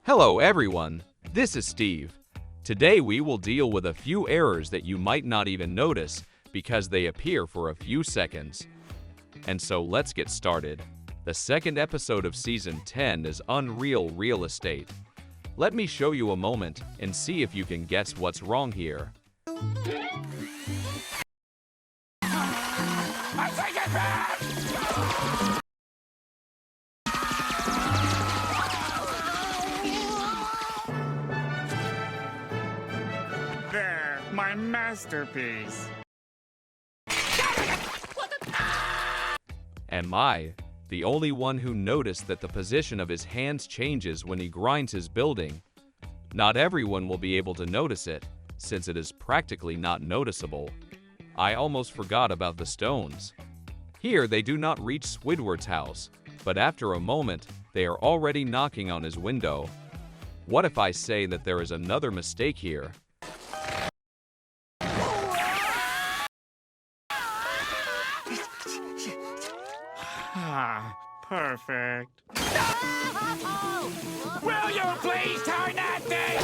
Hello everyone, this is Steve. Today we will deal with a few errors that you might not even notice because they appear for a few seconds. And so let's get started. The second episode of Season 10 is Unreal Real Estate. Let me show you a moment and see if you can guess what's wrong here. I take it back! There, my masterpiece. Am I the only one who noticed that the position of his hands changes when he grinds his building? Not everyone will be able to notice it, since it is practically not noticeable. I almost forgot about the stones. Here they do not reach Squidward's house, but after a moment, they are already knocking on his window. What if I say that there is another mistake here? Perfect. No! Will you please turn that thing?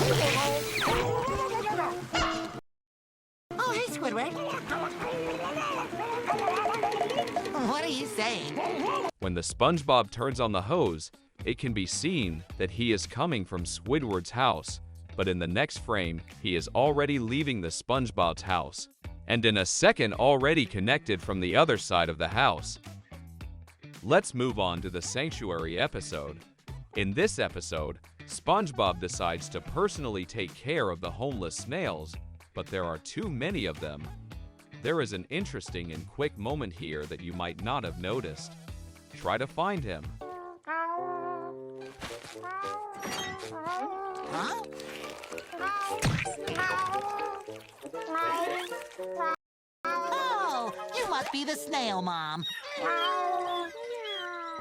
Oh, hey, Squidward. What are you saying? When the SpongeBob turns on the hose, it can be seen that he is coming from Squidward's house, but in the next frame, he is already leaving the SpongeBob's house, and in a second already connected from the other side of the house. Let's move on to the Sanctuary episode. In this episode, SpongeBob decides to personally take care of the homeless snails, but there are too many of them. There is an interesting and quick moment here that you might not have noticed. Try to find him. Huh? Oh, you must be the snail mom.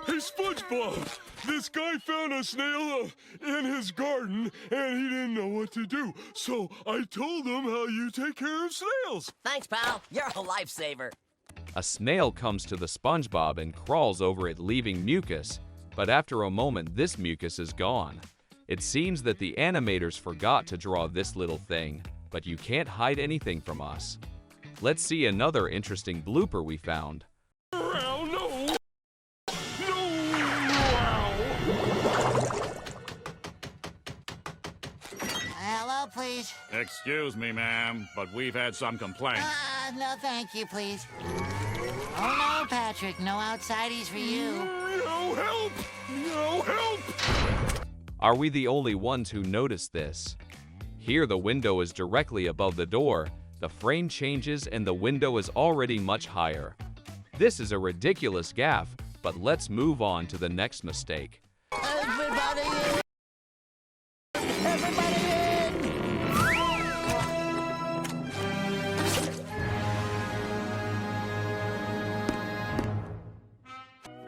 Hey, SpongeBob! This guy found a snail in his garden, and he didn't know what to do. So I told him how you take care of snails. Thanks, pal. You're a lifesaver. A snail comes to the SpongeBob and crawls over it, leaving mucus, but after a moment this mucus is gone. It seems that the animators forgot to draw this little thing, but you can't hide anything from us. Let's see another interesting blooper we found. Hello, please. Excuse me, ma'am, but we've had some complaints. No, thank you, please. Oh, no, Patrick. No outsidies for you. No help! No help! Are we the only ones who noticed this? Here the window is directly above the door, the frame changes and the window is already much higher. This is a ridiculous gaffe, but let's move on to the next mistake. Everybody in! Everybody in!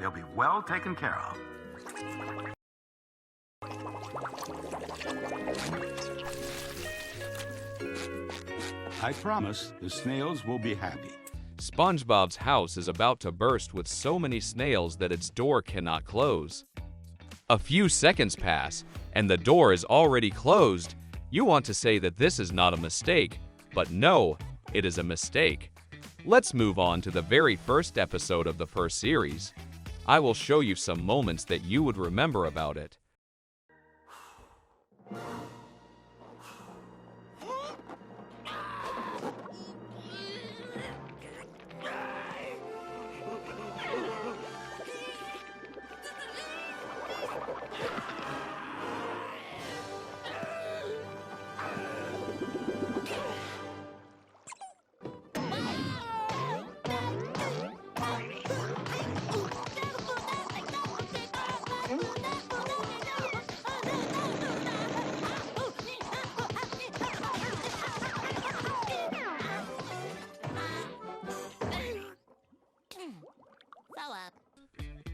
They'll be well taken care of. I promise the snails will be happy. SpongeBob's house is about to burst with so many snails that its door cannot close. A few seconds pass, and the door is already closed. You want to say that this is not a mistake, but no, it is a mistake. Let's move on to the very first episode of the first series. I will show you some moments that you would remember about it.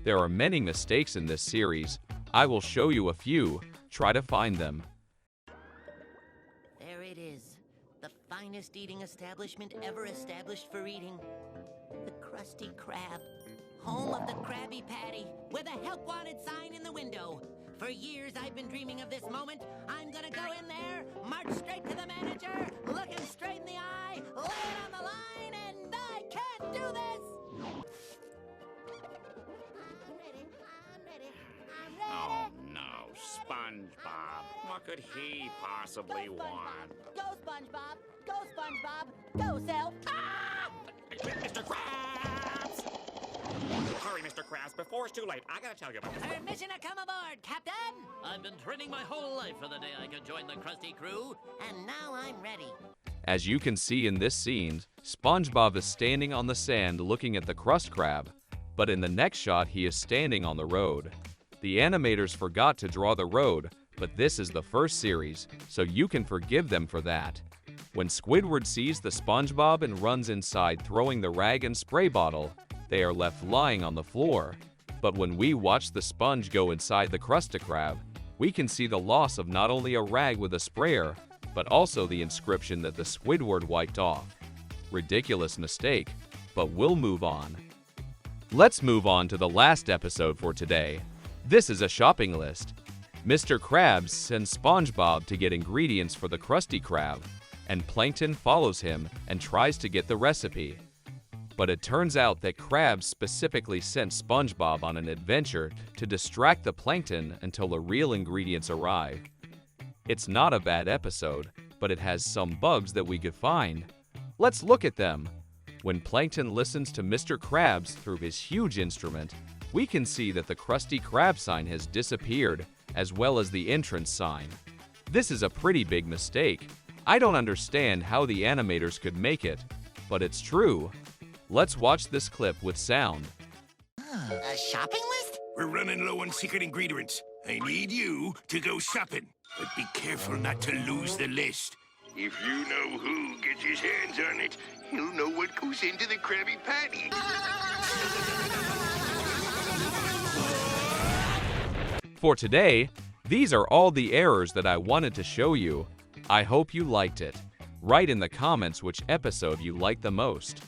There are many mistakes in this series. I will show you a few. Try to find them. There it is. The finest eating establishment ever established for eating. The Krusty Krab. Home of the Krabby Patty, with a help wanted sign in the window. For years, I've been dreaming of this moment. I'm gonna go in there, march straight to the manager, look him straight in the eye, lay it on the line, and I can't do this! I'm ready. Oh no, SpongeBob. What could he possibly want? Go, SpongeBob! Go, SpongeBob! Go, Self! Ah! Mr. Krabs! Hurry, Mr. Krabs, before it's too late. I gotta tell you about this. Permission to come aboard, Captain! I've been training my whole life for the day I could join the Krusty crew. And now I'm ready. As you can see in this scene, SpongeBob is standing on the sand looking at the crust crab, but in the next shot he is standing on the road. The animators forgot to draw the road, but this is the first series, so you can forgive them for that. When Squidward sees the SpongeBob and runs inside throwing the rag and spray bottle, they are left lying on the floor. But when we watch the sponge go inside the Krusty Krab, we can see the loss of not only a rag with a sprayer, but also the inscription that the Squidward wiped off. Ridiculous mistake, but we'll move on. Let's move on to the last episode for today. This is a shopping list. Mr. Krabs sends SpongeBob to get ingredients for the Krusty Krab, and Plankton follows him and tries to get the recipe. But it turns out that Krabs specifically sent SpongeBob on an adventure to distract the Plankton until the real ingredients arrive. It's not a bad episode, but it has some bugs that we could find. Let's look at them. When Plankton listens to Mr. Krabs through his huge instrument, we can see that the Krusty Krab sign has disappeared, as well as the entrance sign. This is a pretty big mistake. I don't understand how the animators could make it, but it's true. Let's watch this clip with sound. A shopping list? We're running low on secret ingredients. I need you to go shopping. But be careful not to lose the list. If you know who gets his hands on it, he'll know what goes into the Krabby Patty. For today, these are all the errors that I wanted to show you. I hope you liked it. Write in the comments which episode you liked the most.